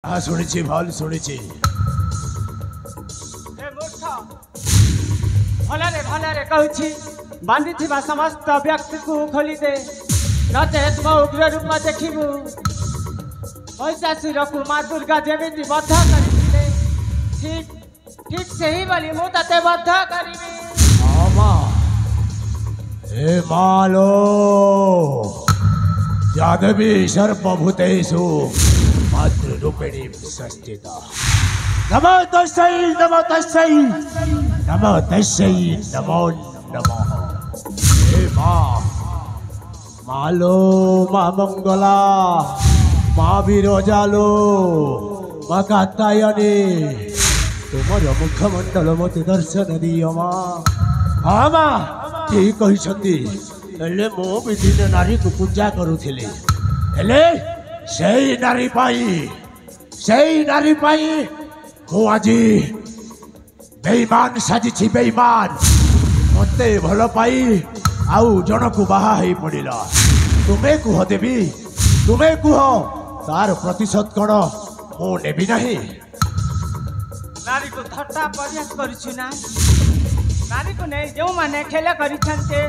हाँ शुणी भल शुणी भलरे भलरे कहूँ बांधी थिबा समस्त व्यक्ति को खोली दे नचेत मो उग्र रूप में देखिबू महिषासुर को माँ दुर्गा जेमिति बद्ध करथिले ठीक ठीक सही बोली मु तते बद्ध करिबी आमा हे मालो जादवी सर्वभूतेषु मातृरूपिणी संस्थिता नमो तस्यै नमो तस्यै नमो तस्यै नमो नमः हे मालो माँ मंगला माँ विरजालो माँ कात्यायनी तुमर मुखमंडल मत दर्शन दियो माँ हाँ माँ ठीक कही मो विदिन नारी को पूजा करुले नारी पाई मु आज बेईमान साजिछि बेईमान मते भल पाई आउ जन को बाहा ही पड़िला तुम्हें कुह देवी तुम्हें कुह तार प्रतिशत कौन मु नेबी नहीं नारी को थट्टा परिहास करिछु ना नारी को नहीं जो माने खेला करिछन्ते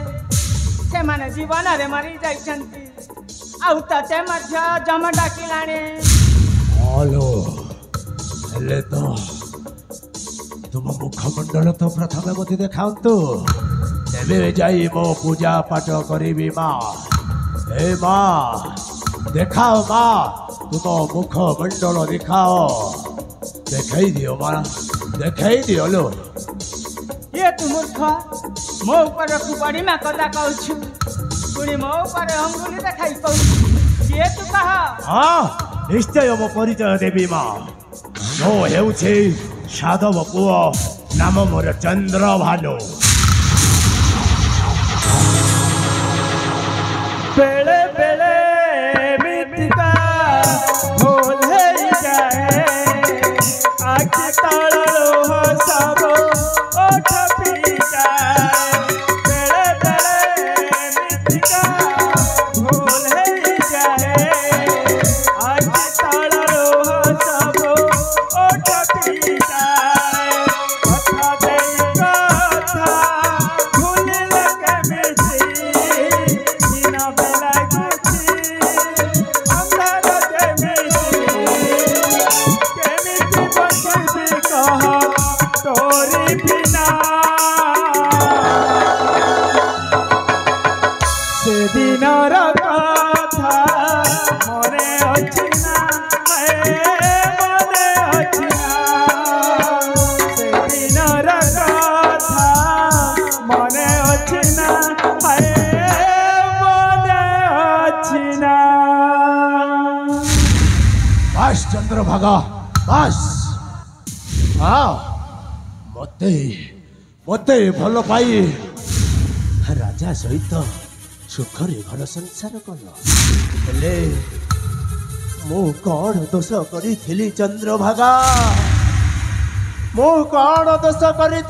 से माने जीवन रे मरी जाइछन्ती आउ तते मध्य जम डाकिलाणे हेलो हेले तो तुम मुखमंडल तो प्रथम मते देखाउतो तेबे जाई मो पूजा पाठ करिबी माँ हे माँ देखाओ माँ तुम मुखमंडल दिखाओ देखाई दियो माँ देखाई दियो लो ये तू मूर्ख मो ऊपर बड़ी माँ कदा कहू पुणी मो ऊपर अंगुली देखाई कहू ये तू कह हाँ निश्चय मो परिचय देवी माँ मो हेउछि साधव पुओ नाम मोर चंद्रभानु बेले बेले मिथिका भूल जाए आखि तल लोह सब ओठ पी जाए बेले बेले मिथिका भूल जाए आखि तल लोह सब ओठ पी जाए कथा देई कथा भूल लगे मिसी दिन बेला गुची अंधार दे मिसी केमिति बसिबी कह तोरी बिना से दिनर कथा मने अछि ना मने अछि ना से दिनर कथा मने अछि ना मने अछि ना बस चंद्रभागा बस हाँ मते मते भल पाई राजा सहित सुखरे घर संसार कल हेले मु कौन दोष करी चंद्रभागा मु कौन दोष करी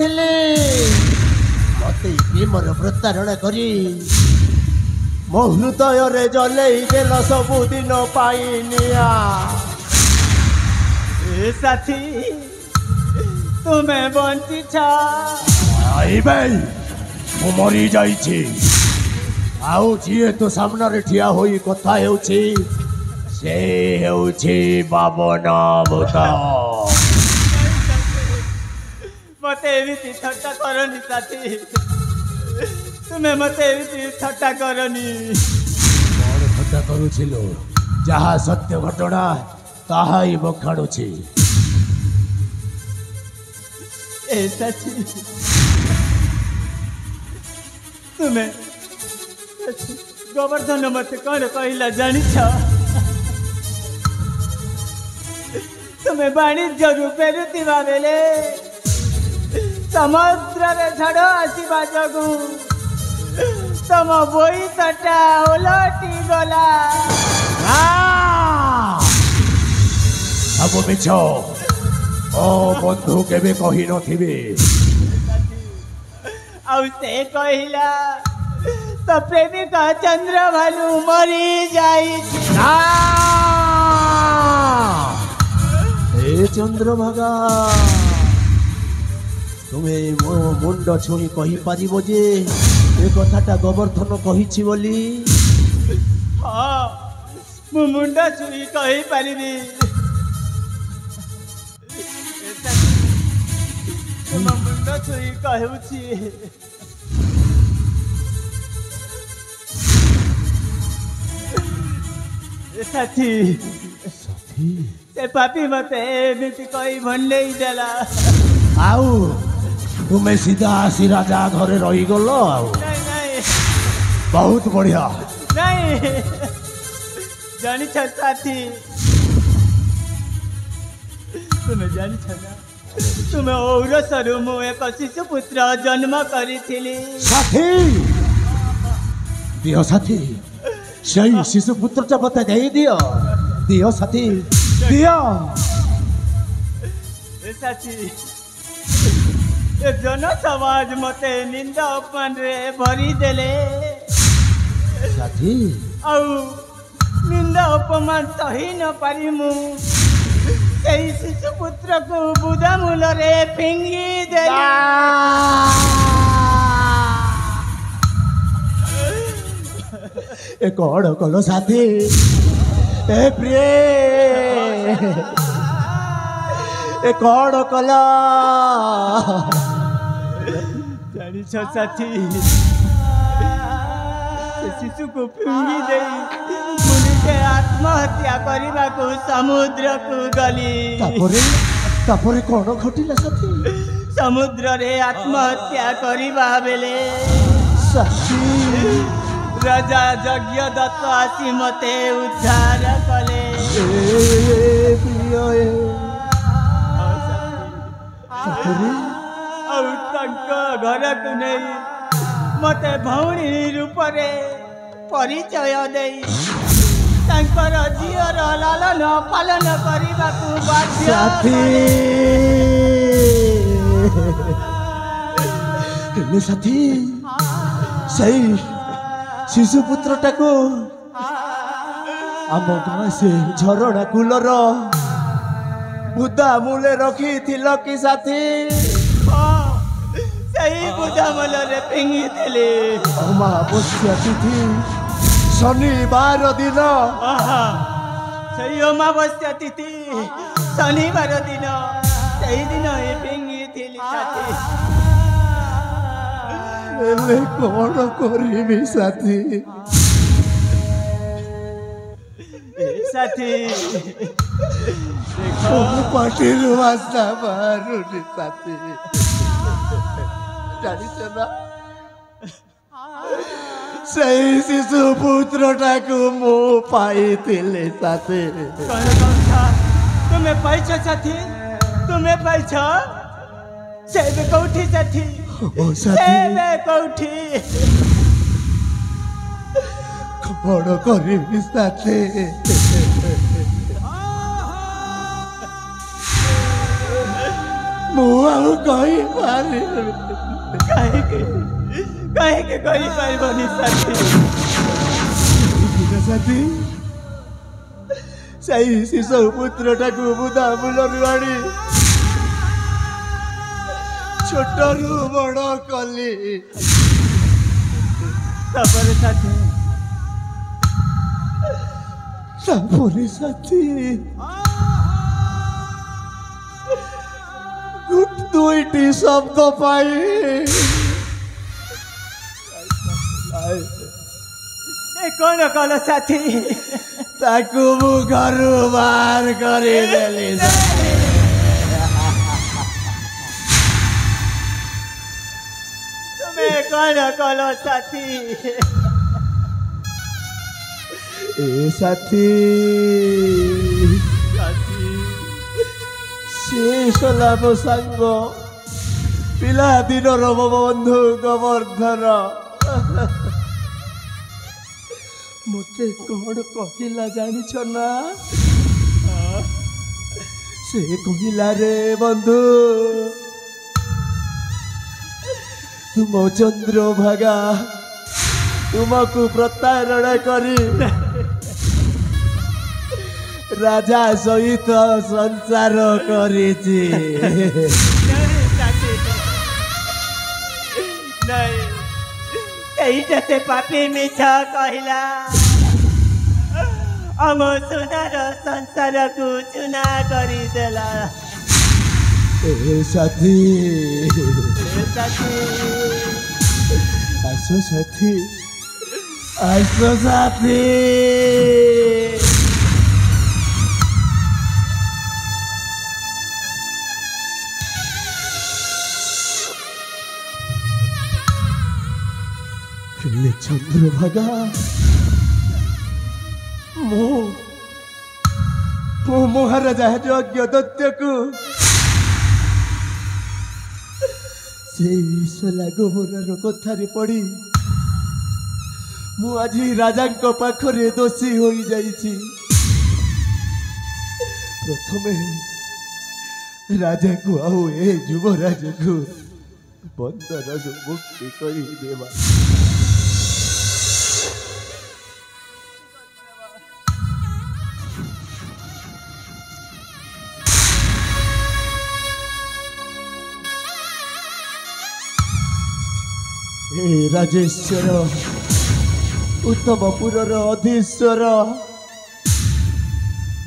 मते प्रेमर प्रतारण करी मो हृदय रे जले देल सबुदिन पाई निया ए साथी तुम्हें बंची छा आई भाई मु मरी जाइछि आउ जिए तो सामने रे ठिया होई कथा हेउछि से हेउछि बाबन भूत मते एमिति ठट्टा करनी साथी तुम्हें मते एमिति ठट्टा करनी कौन ठट्टा करुछिलो जहा सत्य घटना ताहा ही बखाणुछि ए साथी तुम्हें गोवर्धन मत कौन कहला जानी तुम्हें वाणिज्य रूपे रुतिबा बेले समुद्र रे झड़ आसवा जगू तम बोई तटा ओलटी गला सब मिछ ओ बंधु केबे कहि नथिबे आउ से कहला तो प्रेमिका चंद्रभानु मरी जाई चंद्रभागा तुम्हें मो मुंड छुई कही पारिबो जे ए कथाटा गोवर्धन कहिछि बोली हाँ मु मुंडा छुई कही पारिबी तुम मुंडा छुई कहूछि साथी से पापी मते एमिति कही भन्ने देला आउ तुम्हें सीधा आसी राजा घरे रही गल आउ नहीं नहीं बहुत बढ़िया नहीं जानी साथी तुम्हें जानी ना तुम्हें औरसरु मु एक शिशु पुत्र जन्म करिथिली साथी दियो साथी सही शिशु पुत्र चा बता दे दियो दियो साथी दियो साथी ए जन समाज मते निंदा अपमान रे भरी देले साथी आउ निंदा अपमान सही न पारी मु कई शिशु पुत्र को बुधा मूल रे फिंगी देले ए कौन कलो साथी ए प्रिय ए कौन कला जानी साथी से शिशु को फिंगी दे मुनि से आत्महत्या करने को समुद्र को गली तापरे कौन घटिला साथी समुद्र रे आत्महत्या करवा बेले साथी राजा यज्ञ दत्त आसी मते उद्धार कले घर को नहीं मते भौणी रूप रे परिचय दे झीर लालन पालन करने को बाध्य साथी सही शिशु पुत्रटा को आम गाँ से झरणा कूलर बुदा मूले रखी थिल कि साथी सही बुदा मूल रे फिंगी देले अमावस्या तिथि शनिवार दिन सही अमावस्या तिथि शनिवार दिन सही दिन फिंगी थिली साथी कौन करी साथी साथी पार्टी वास्ता मारुनी साथी जानिछ ना सही शिशु पुत्रटा को मो पाइथिले साथी तुम्हें पाइछ साथी तुम्हें पाइछ से कौठी साथी कौठी कौन करी साथी मुआउ कही पारि कहीं के कही पारिबनी साथी साथी सही शिशु पुत्रटा को बुधा मूलरू आनी छोटरू बड़ कली तापर साथी दुईटी शब्द पाई कौन कल साथी ताकू मु घर बाहर करी देली तुम्हें कौन कल साथी ए साथी शेष लाभ सांग पिला दिन मो बंधु गोवर्धन मते कौन कहला जानिछ ना से कहला रे बंधु तुम चंद्रभागा तुमको प्रतारण करी राजा सहित संसार करिछि नहीं এইটা से पापी मिछा कहला हम सुनार संसार को चुना करी देला साथी साथी आसो साथी आसो साथी ହେଲେ ଚନ୍ଦ୍ରଭାଗା ମୁଁ ମହାରାଜା ଯଜ୍ଞ ଦତ୍ୟକୁ ସେଇ ସଲା ଗୋବରାର କଥାରେ ପଡ଼ି ମୁଁ ଆଜି ରାଜାଙ୍କ ପାଖରେ ଦୋଷୀ ହୋଇଯାଇଛି ପ୍ରଥମେ ରାଜାକୁ ଆଉ ଏ ଯୁବରାଜକୁ ବନ୍ଦନରୁ ମୁକ୍ତି କରିଦେବା हे राजेश्वर उत्तमपुरर अधीश्वर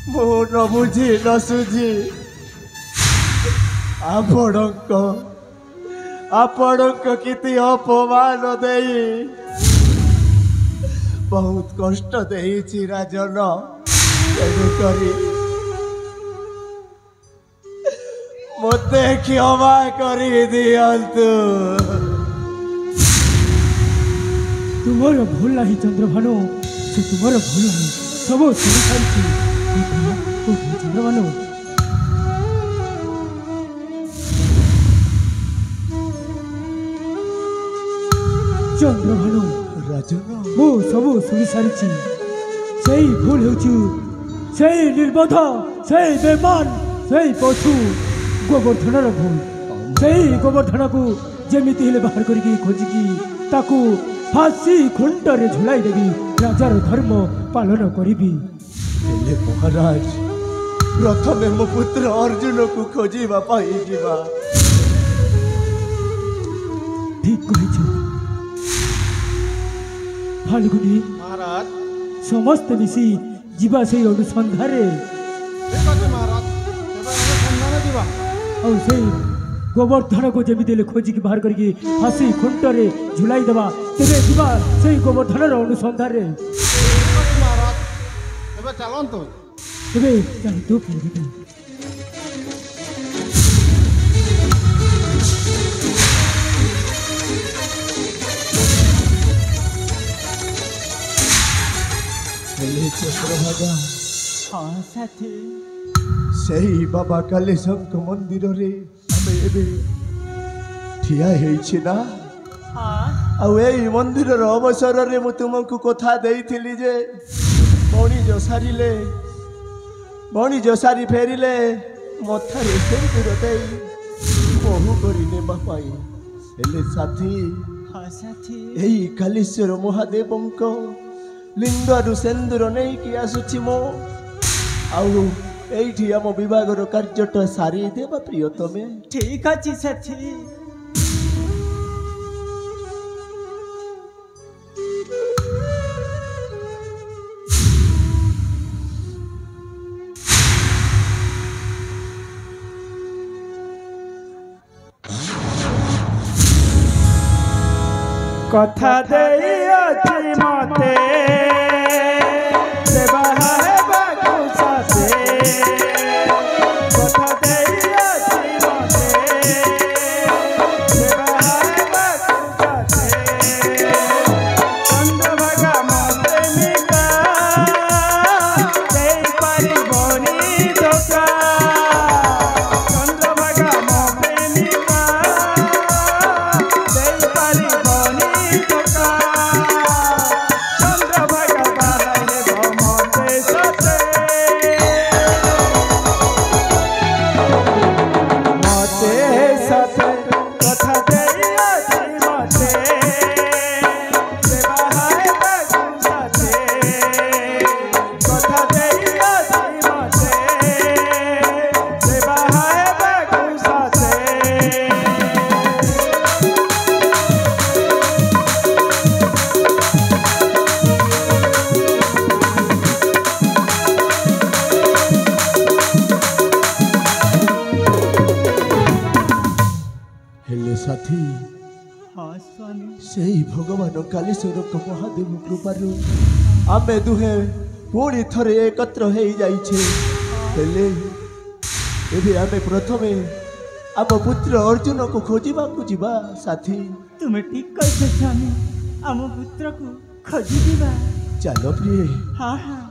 मो न बुझी न सुझी आपणक किति अपमान देई बहुत कष्ट देइछि राजन तेणुकरी मते क्षमा करी दियंतु तुम्हारा भूल नहीं चंद्रभानु से तुम्हारा भूल नहीं सब सुनी चंद्रभानु चंद्रभानु राजन मु सब शुणी सारी से भूल हो निर्बोध से बेमान से पशु गोवर्धन भूल से गोवर्धन को जमी बाहर करके खोजिकी ताकू फांसी खुंटरे झुलाई देवी राजार धर्म पालन करी महाराज प्रथमे मो पुत्र अर्जुन को खोजा ठीक कही फाल्गुनी महाराज समस्त मिसी जीवा से अनुसंधान और से गोवर्धन को जमी खोजिकी बाहर करके फांसी खुंटरे झुलाई देवा तेरे जीवा से गोवर्धन अनुसंधान महाराज चलतु चलतु चंद्रभागा हाँ साथी सही बाबा कालेशंक मंदिर रे हमें एबे ठिया हेछि ना हाँ आउ एई मंदिर रो अवसर रे मु तुमको कथा देइथिली जे बणी जोसारी फेरिले मथारे सिंदूर देई बहु करी नेबा पाई हेले साथी हाँ साथी एई कालेश्वर महादेवंको लिंगरु सिंदूर नहीं कि आसुछि मो आउ एठी आम विभागर कार्यटा सारी देवा प्रियतमे ठीक अच्छी साथी कथा देई अछि मते देवा है बाकु साथे कथा देई अछि मते देवा है बाकु साथे चंद्रभागा मते निका देई परिबनी धोका चंद्रभागा मते निका देई परिबनी धोका साथी हाँ स्वामी से भगवान कालीश्वर को महादेव कृपारू आमे दुहे पुणी थरे एकत्र हो जाइछे हेले एबे आमे प्रथमे आम पुत्र अर्जुन को खोजिबा को जीवा साथी तुम्हें ठीक कहते स्वामी आम पुत्र को खोजी दिबा चलो प्रिय हाँ हाँ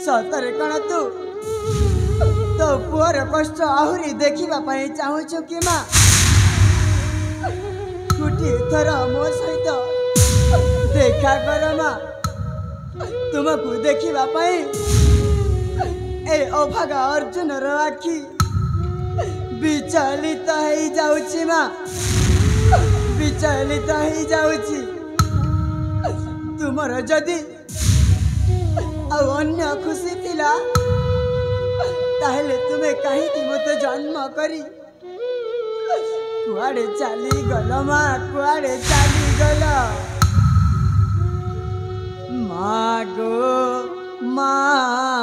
सतरे कण तू तो पुअर कष्ट आहुरी देखा चाहूचु कि माँ गोटे थर मो सहित देखा कर माँ तुमको देखा ए अभागा अर्जुन आखि विचलित हो जाउछि माँ विचलित हो जाउछि तुमर जदि अन्य खुशी थिला ताहले तुम्हें कहीं मत जन्म करी कुआड़े चली गल माँ कुआड़े चली गल माँ गो माँ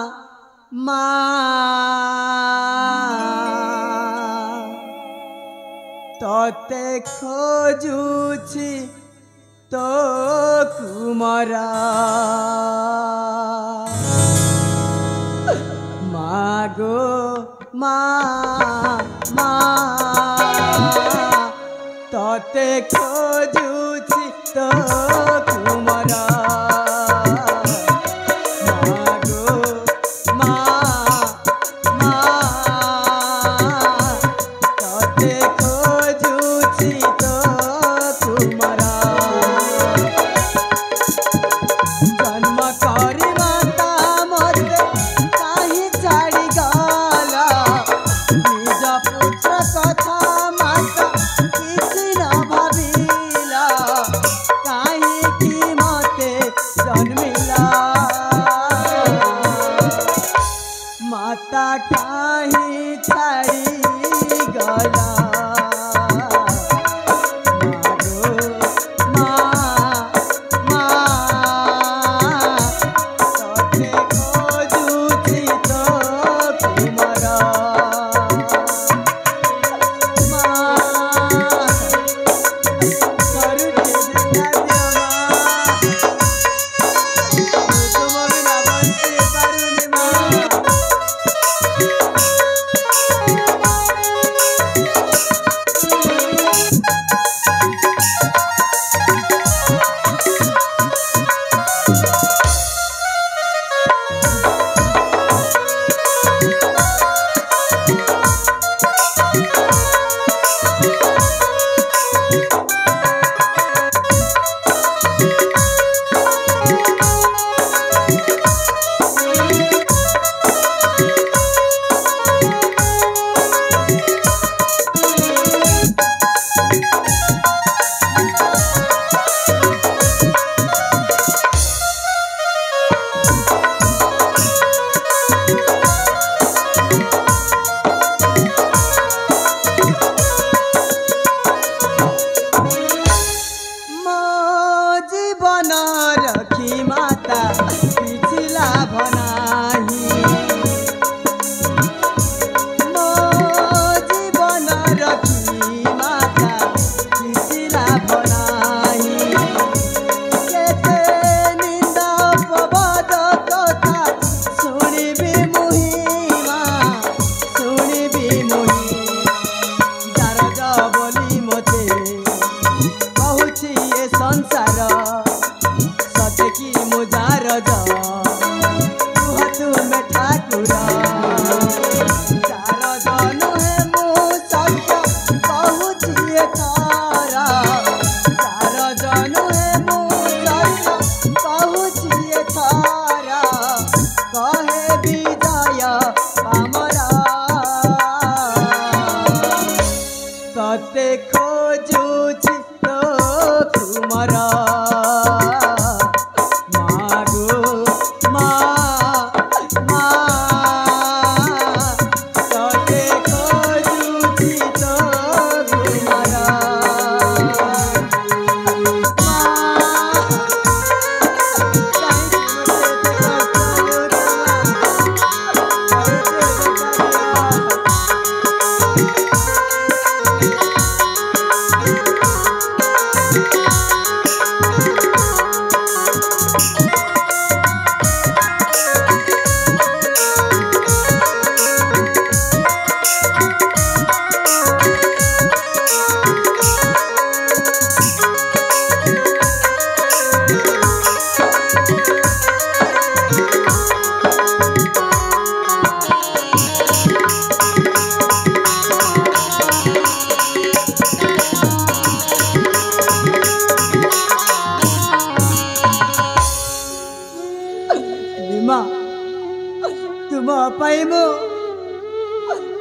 तोते खोजुछि तो कुमारा मागो तोते खोजुछि तो कुमारा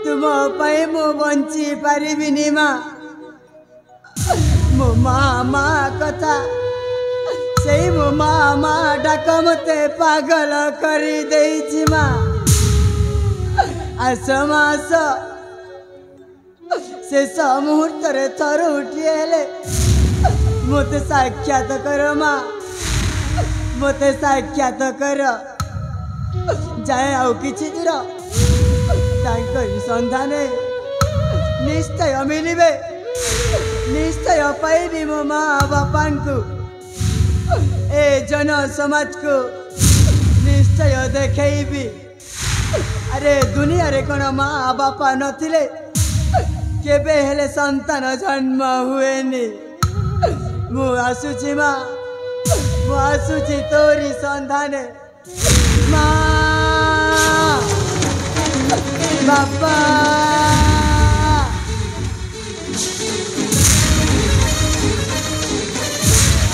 तुम पाए मु बंची पारिबिनी माँ मो मामा कथा से मो मामा डाक मते पागल करी देइछि माँ आस मास शेष मुहूर्त रे थर उठी हेले मते साक्षात कर माँ मते साक्षात कर जाए आउ किछि दूर तांकरी संधाने निश्चय मिलिबे निश्चय पाइबी मो माँ बापा को ए जन समाज को निश्चय देखैबी अरे दुनिया रे कोन माँ बापा नथिले केबे हेले संतान जन्म हुएनी मु आसुची माँ मु आसुची तोरी संधाने माँ बापा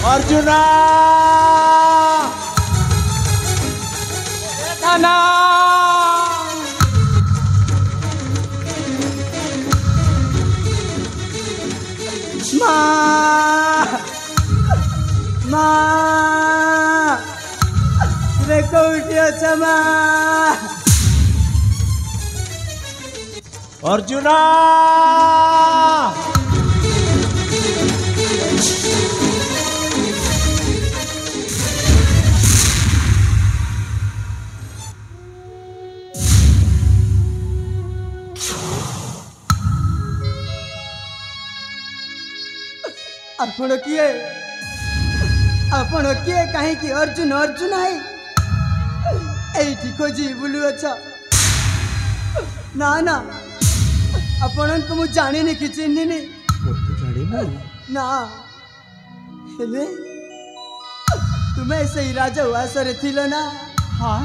अर्जुना धना माँ रे कौटी अछ माँ अर्जुना आपण किए कहीं अर्जुन अर्जुन है एठी खोजी बुलु अच्छा ना ना आपण को मु जानिनी कि चिन्हिनी ना हेले तुम्हें सही राजा उआसरे थिलो ना हाँ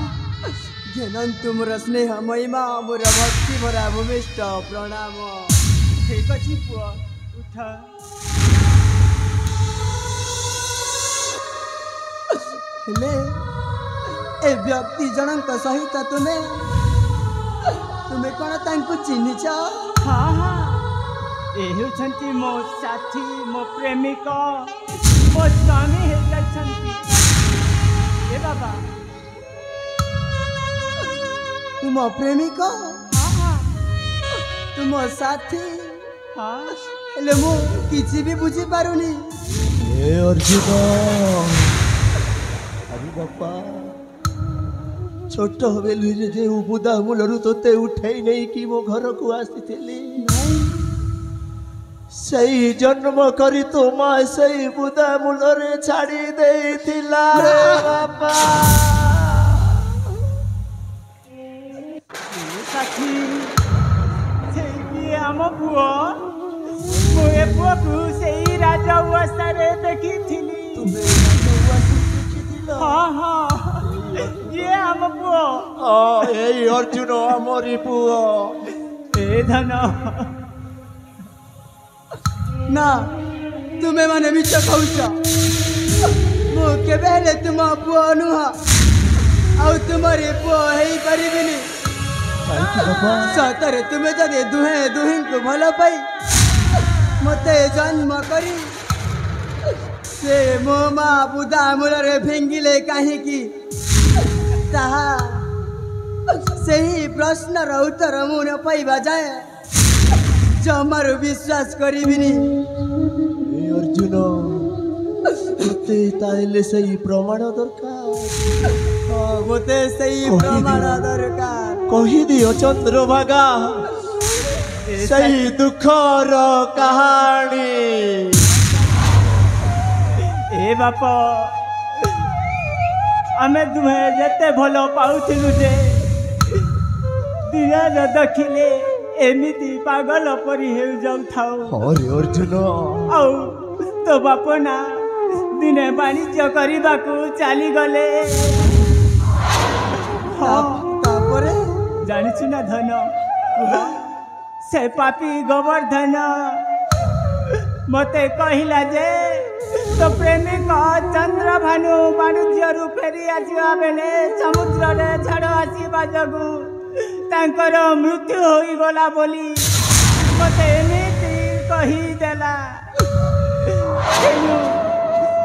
ज्ञान तुमर स्नेह महिमा मोर भक्ति भरा भूमिष्ठ प्रणाम ठीक अछि पुआ उठ हेले ए व्यक्ति जनक सहित तुम्हें कौन तांको चिन्हिच हाँ हाँ ए हेउछन्ति मो साथी मो प्रेमिक मो स्वामी हे जाछन्ति ए बाबा तुम प्रेमिक हाँ हाँ तुम साथी हाँ हेले मु किछि भी बुझी पारुनी ए अर्जुन अरे बापा छोट बेलु जे बुदा मूलरू तोते उठाई नहीं कि मो घर को आसीथिली सही जन्म करी तो माँ सही बुदा मूलरे छाड़ी देथिला रे बापा साथी से आम पुओ मो ए पुओ को सेई राजा उआसरे देखिथिली हाँ हाँ ये आम पुओ ए अर्जुन आमरी पुओ ए धन ना तुम्हें माने मिछ कहूछ मु केबे हेले तुम पुओ नुह आउ तुम्हारे पुओ हेई परिबिनी सतरे तुम्हें जदि दुहे दुहिं को भल पाई मते जन्म करी से मो माँ बुदा मूलरे भेंगिले कहीं की ताहा सही प्रश्न उत्तर मु न पाइबा जाए जमारू विश्वास करिबिनी ए अर्जुन मते ताइले सही प्रमाण दरकार मते सही प्रमाण दरकार कही दियो चंद्रभागा सही दुखर कहानी ए बाप आमे दुहे जेते भलो पाउथिलु जे दिया देखिले एमिति पागल परी हेउ जाउ थाउ अरे अर्जुन आउ तो बाप ना दिने वाणिज्य करबाकू चली गले तापरे जानिछु ना धन से पापी गोवर्धन मते कहिला जे तो प्रेमिक चंद्रभानु वाणिज्य फेरी आसवा बेले समुद्र रे झाड़ आसवा जगु ତାଙ୍କର ମୃତ୍ୟୁ ହୋଇଗଲା ବୋଲି ମୋତେ ଏମିତି କହିଦେଲା।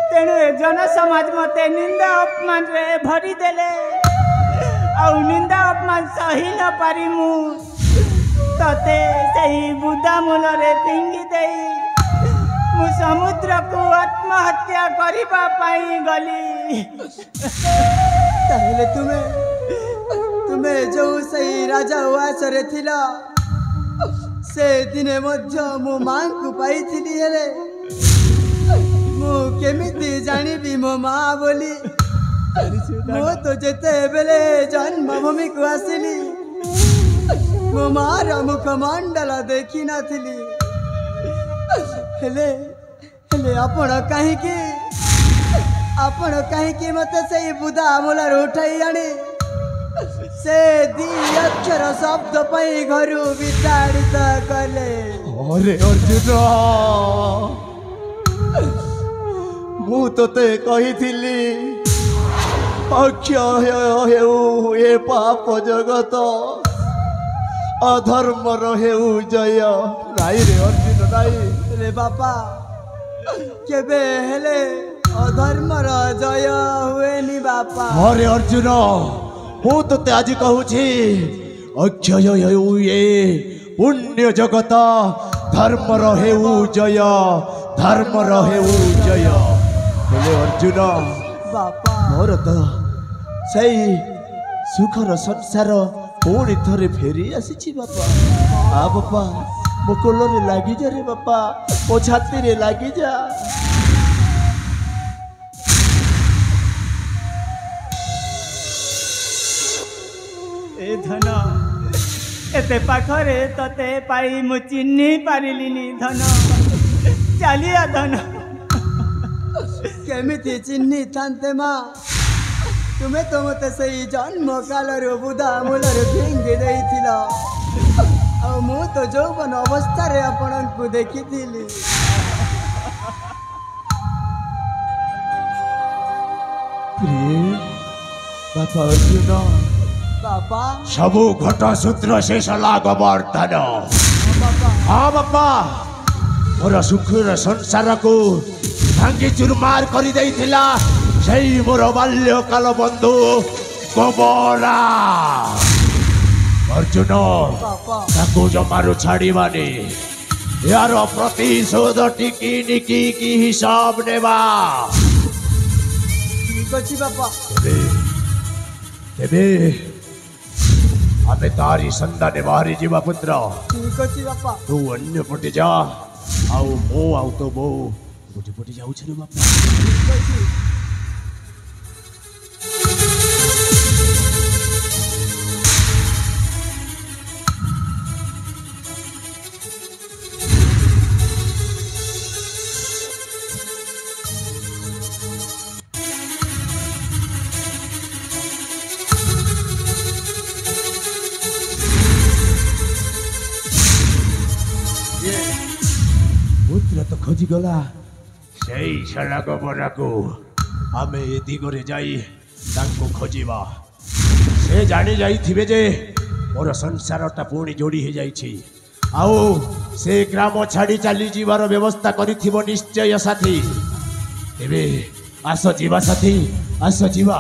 ତେଣୁ ଏ ଜନସମାଜ ମୋତେ ନିନ୍ଦା ଅପମାନରେ ଭରିଦେଲେ। ଆଉ ନିନ୍ଦା ଅପମାନ ସହି ନ ପାରି ମୁଁ ତତେ ସେହି ବୁଦା ମୂଳରେ ଫିଙ୍ଗି ଦେଇ ମୁଁ ସମୁଦ୍ରକୁ ଆତ୍ମହତ୍ୟା କରିବା ପାଇଁ ଗଲି। ତାହେଲେ ତୁମେ ଯେଉଁ ସେଇ ରାଜା ଉଆସରେ ଥିଲ ସେ ଦିନେ ମଧ୍ୟ ମୋ ମାଙ୍କୁ ପାଇଥିଲି। ହେଲେ ମୁଁ କେମିତି ଜାଣିବି ମୋ ମା ବୋଲି? ମୁଁ ତ ଯେତେବେଳେ ଜନ୍ମଭୂମିକୁ ଆସିଲି ମୋ ମାର ମୁଖମଣ୍ଡଳ ଦେଖିନଥିଲି। ହେଲେ ଆପଣ କାହିଁକି ମତେ ସେଇ ବୁଦା ମୂଳରୁ ଉଠାଇ ଆଣି ସେ ଦି ଅକ୍ଷର ଶବ୍ଦ ପାଇଁ ଘରୁ ବିତାଡ଼ିତ କଲେ? अरे अर्जुन ମୁଁ ତତେ କହିଥିଲି ଅକ୍ଷୟ ହେଉ ଏ ପାପ ଜଗତ, ଅଧର୍ମର ହେଉ ଜୟ। ନାଇଁ ରେ ଅର୍ଜୁନ ନାଇଁ। ହେଲେ ବାପା କେବେ ହେଲେ ଅଧର୍ମର ଜୟ ହୁଏନି ବାପା। अरे अर्जुन ମୁଁ ତତେ ଆଜି କହୁଛି ଅକ୍ଷୟ ହେଉ ଏ ପୁଣ୍ୟ ଜଗତ, ଧର୍ମର ହେଉ ଜୟ, ଧର୍ମର ହେଉ ଜୟ। ହେଲେ ଅର୍ଜୁନ ବାପା ମୋର ତ ସେଇ ସୁଖର ସଂସାର ପୁଣି ଥରେ ଫେରି ଆସିଛି ବାପା। ବାପା ମୋ କୋଳରେ ଲାଗିଯା ରେ ବାପା, ମୋ ଛାତିରେ ଲାଗିଯା। ଏ ଧନ ଏତେ ପାଖରେ ତତେ ପାଇ ମୁଁ ଚିହ୍ନି ପାରିଲିନି ଧନ। ଚାଲିଆ ଧନ। କେମିତି ଚିହ୍ନିଥାନ୍ତେ ମା? ତୁମେ ତ ମତେ ସେଇ ଜନ୍ମ କାଳରୁ ବୁଦା ମୂଳରେ ଫିଙ୍ଗି ଦେଇଥିଲ। ଆଉ ମୁଁ ତ ଯୌବନ ଅବସ୍ଥାରେ ଆପଣଙ୍କୁ ଦେଖିଥିଲି। ବାପା ଅର୍ଜୁନ ବାପା ସବୁ ଘଟ ସୂତ୍ର ଶେଷ ଗୋବର୍ଦ୍ଧନ। ବାପା ହଁ ବାପା ମୋର ସୁଖର ସଂସାରକୁ ଭାଙ୍ଗି ଚୁରମାର କରିଦେଇଥିଲା ସେଇ ମୋର ବାଲ୍ୟକାଳ ବନ୍ଧୁ ଗୋବରା। ଅର୍ଜୁନ ବାପା ତାକୁ ଜମାରୁ ଛାଡ଼ିବାନି। यार प्रतिशोध टिकी निकी की हिसाब नेबा। ठीक अछि बापा। तेबे आमे तारी संधाने बाहरी जीवा पुत्र। ठीक अछि बापा। तू अन्य पटे जा आउ मो आउ तो बो गोटे पटे जाऊ छे बापा। ठीक अछि। पुत्र तो खोजी गला सेई शाला गोबरा को आमे ए दिगरे जाई तांको खोजिबा। से जानी जाई थिबे जे मोर संसारटा पुणी जोड़ी हे जाई छी। आउ से ग्राम छाड़ी चली जीवार व्यवस्था करिथिबो निश्चय साथी। तेबे आस जीवा साथी आस जीवा।